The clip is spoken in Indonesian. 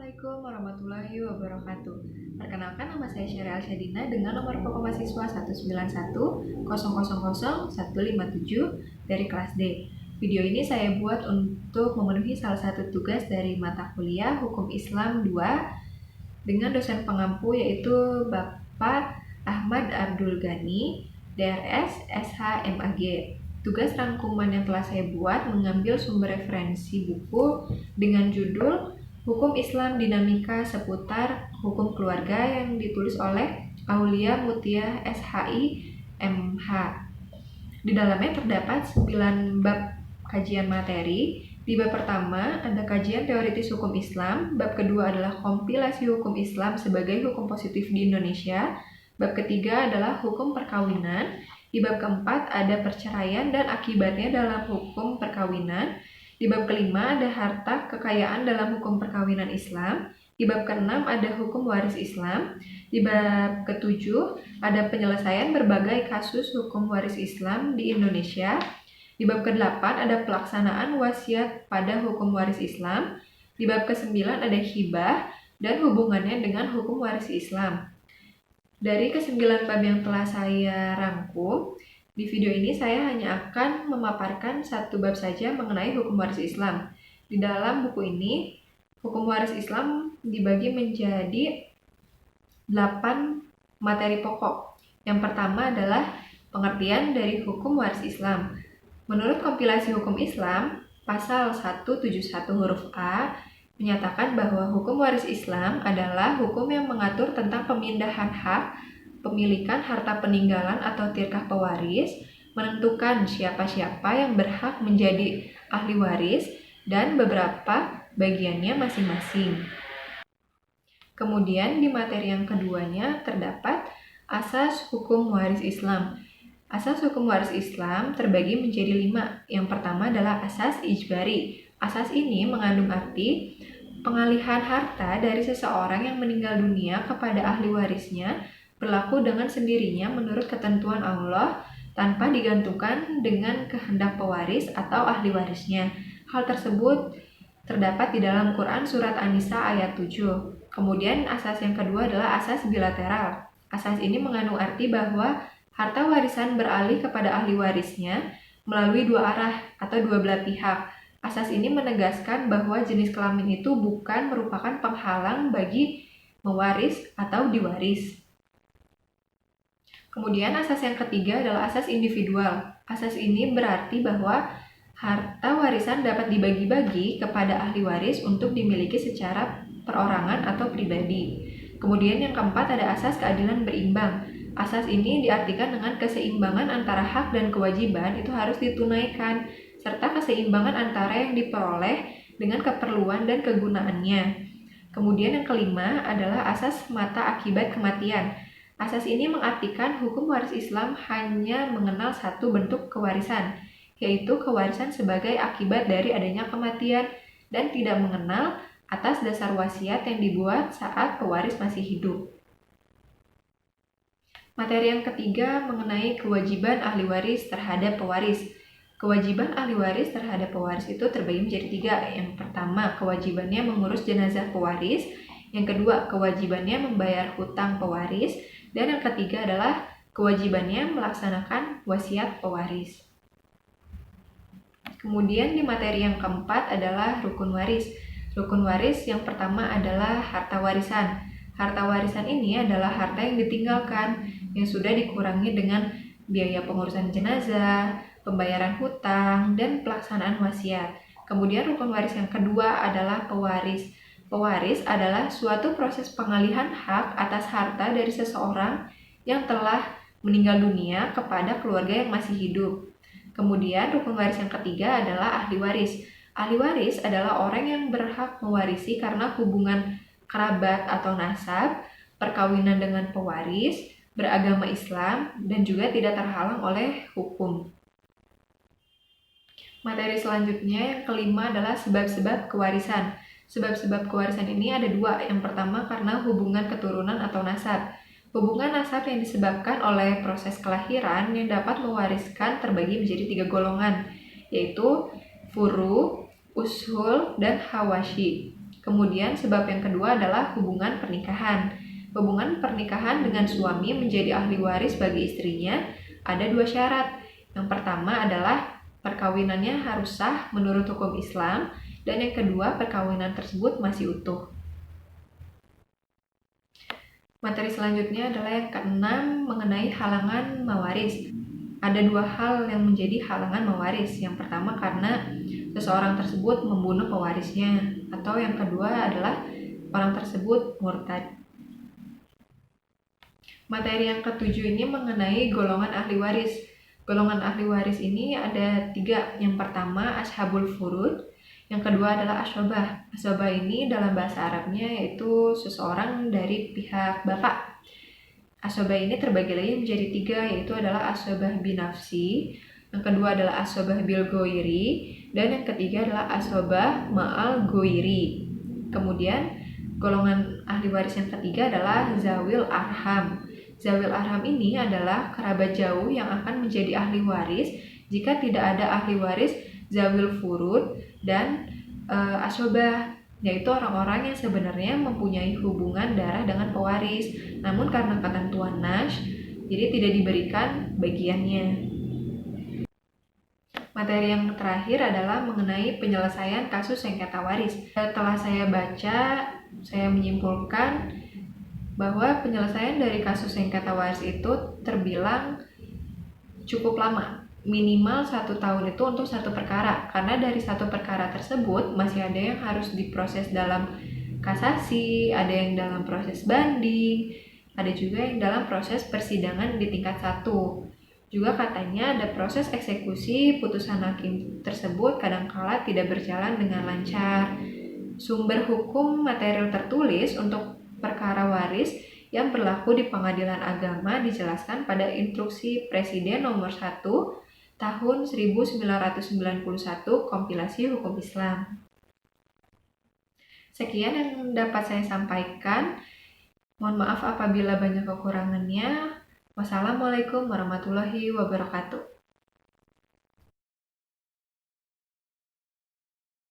Assalamualaikum warahmatullahi wabarakatuh. Perkenalkan, nama saya Syari Alsyadina dengan nomor pokok mahasiswa 191000157 dari kelas D. Video ini saya buat untuk memenuhi salah satu tugas dari mata kuliah Hukum Islam 2 dengan dosen pengampu yaitu Bapak Ahmad Abdul Ghani, DRS SHMAG. Tugas rangkuman yang telah saya buat mengambil sumber referensi buku dengan judul Hukum Islam Dinamika Seputar Hukum Keluarga yang ditulis oleh Aulia Mutia SHI MH. Di dalamnya terdapat 9 bab kajian materi. Di bab pertama ada kajian teoritis hukum Islam, bab kedua adalah kompilasi hukum Islam sebagai hukum positif di Indonesia, bab ketiga adalah hukum perkawinan, di bab keempat ada perceraian dan akibatnya dalam hukum perkawinan. Di bab kelima ada harta kekayaan dalam hukum perkawinan Islam. Di bab keenam ada hukum waris Islam. Di bab ketujuh ada penyelesaian berbagai kasus hukum waris Islam di Indonesia. Di bab kedelapan ada pelaksanaan wasiat pada hukum waris Islam. Di bab kesembilan ada hibah dan hubungannya dengan hukum waris Islam. Dari kesembilan bab yang telah saya rangkum, di video ini saya hanya akan memaparkan satu bab saja mengenai hukum waris Islam. Di dalam buku ini, hukum waris Islam dibagi menjadi 8 materi pokok. Yang pertama adalah pengertian dari hukum waris Islam. Menurut kompilasi hukum Islam, pasal 171 huruf A menyatakan bahwa hukum waris Islam adalah hukum yang mengatur tentang pemindahan hak, pemilikan harta peninggalan atau tirkah pewaris, menentukan siapa-siapa yang berhak menjadi ahli waris, dan beberapa bagiannya masing-masing. Kemudian di materi yang keduanya terdapat asas hukum waris Islam. Asas hukum waris Islam terbagi menjadi 5. Yang pertama adalah asas ijbari. Asas ini mengandung arti pengalihan harta dari seseorang yang meninggal dunia kepada ahli warisnya berlaku dengan sendirinya menurut ketentuan Allah tanpa digantungkan dengan kehendak pewaris atau ahli warisnya. Hal tersebut terdapat di dalam Quran Surat An-Nisa ayat 7. Kemudian asas yang kedua adalah asas bilateral. Asas ini mengandung arti bahwa harta warisan beralih kepada ahli warisnya melalui dua arah atau dua belah pihak. Asas ini menegaskan bahwa jenis kelamin itu bukan merupakan penghalang bagi mewaris atau diwaris. Kemudian asas yang ketiga adalah asas individual. Asas ini berarti bahwa harta warisan dapat dibagi-bagi kepada ahli waris untuk dimiliki secara perorangan atau pribadi. Kemudian yang keempat ada asas keadilan berimbang. Asas ini diartikan dengan keseimbangan antara hak dan kewajiban itu harus ditunaikan, serta keseimbangan antara yang diperoleh dengan keperluan dan kegunaannya. Kemudian yang kelima adalah asas mata akibat kematian. Asas ini mengartikan hukum waris Islam hanya mengenal satu bentuk kewarisan, yaitu kewarisan sebagai akibat dari adanya kematian dan tidak mengenal atas dasar wasiat yang dibuat saat pewaris masih hidup. Materi yang ketiga mengenai kewajiban ahli waris terhadap pewaris. Kewajiban ahli waris terhadap pewaris itu terbagi menjadi 3. Yang pertama, kewajibannya mengurus jenazah pewaris. Yang kedua, kewajibannya membayar hutang pewaris. Dan yang ketiga adalah kewajibannya melaksanakan wasiat pewaris. Kemudian di materi yang keempat adalah rukun waris. Rukun waris yang pertama adalah harta warisan. Harta warisan ini adalah harta yang ditinggalkan, yang sudah dikurangi dengan biaya pengurusan jenazah, pembayaran hutang, dan pelaksanaan wasiat. Kemudian rukun waris yang kedua adalah pewaris. Pewaris adalah suatu proses pengalihan hak atas harta dari seseorang yang telah meninggal dunia kepada keluarga yang masih hidup. Kemudian rukun waris yang ketiga adalah ahli waris. Ahli waris adalah orang yang berhak mewarisi karena hubungan kerabat atau nasab, perkawinan dengan pewaris, beragama Islam, dan juga tidak terhalang oleh hukum. Materi selanjutnya yang kelima adalah sebab-sebab kewarisan. Sebab-sebab kewarisan ini ada 2. Yang pertama karena hubungan keturunan atau nasab. Hubungan nasab yang disebabkan oleh proses kelahiran yang dapat mewariskan terbagi menjadi 3 golongan, yaitu furu, ushul, dan hawashi. Kemudian sebab yang kedua adalah hubungan pernikahan. Hubungan pernikahan dengan suami menjadi ahli waris bagi istrinya ada 2 syarat. Yang pertama adalah perkawinannya harus sah menurut hukum Islam, dan yang kedua perkawinan tersebut masih utuh. Materi selanjutnya adalah yang keenam mengenai halangan mewaris. Ada 2 hal yang menjadi halangan mewaris. Yang pertama karena seseorang tersebut membunuh pewarisnya, atau yang kedua adalah orang tersebut murtad. Materi yang ketujuh ini mengenai golongan ahli waris. Golongan ahli waris ini ada 3. Yang pertama ashabul furud, yang kedua adalah asobah. Asobah ini dalam bahasa Arabnya yaitu seseorang dari pihak bapak. Asobah ini terbagi lagi menjadi 3, yaitu adalah asobah binafsi, yang kedua adalah asobah bil goiri, dan yang ketiga adalah asobah ma'al goiri. Kemudian golongan ahli waris yang ketiga adalah zawil arham. Zawil arham ini adalah kerabat jauh yang akan menjadi ahli waris jika tidak ada ahli waris zawil furud dan asobah, yaitu orang-orang yang sebenarnya mempunyai hubungan darah dengan pewaris, namun karena ketentuan nas, jadi tidak diberikan bagiannya. Materi yang terakhir adalah mengenai penyelesaian kasus sengketa waris. Setelah saya baca, saya menyimpulkan bahwa penyelesaian dari kasus sengketa waris itu terbilang cukup lama. Minimal 1 tahun itu untuk 1 perkara, karena dari 1 perkara tersebut masih ada yang harus diproses dalam kasasi, ada yang dalam proses banding, ada juga yang dalam proses persidangan di tingkat 1. Juga katanya ada proses eksekusi putusan hakim tersebut kadangkala tidak berjalan dengan lancar. Sumber hukum material tertulis untuk perkara waris yang berlaku di pengadilan agama dijelaskan pada Instruksi Presiden nomor 1 tahun 1991 kompilasi hukum Islam. Sekian yang dapat saya sampaikan. Mohon maaf apabila banyak kekurangannya. Wassalamualaikum warahmatullahi wabarakatuh.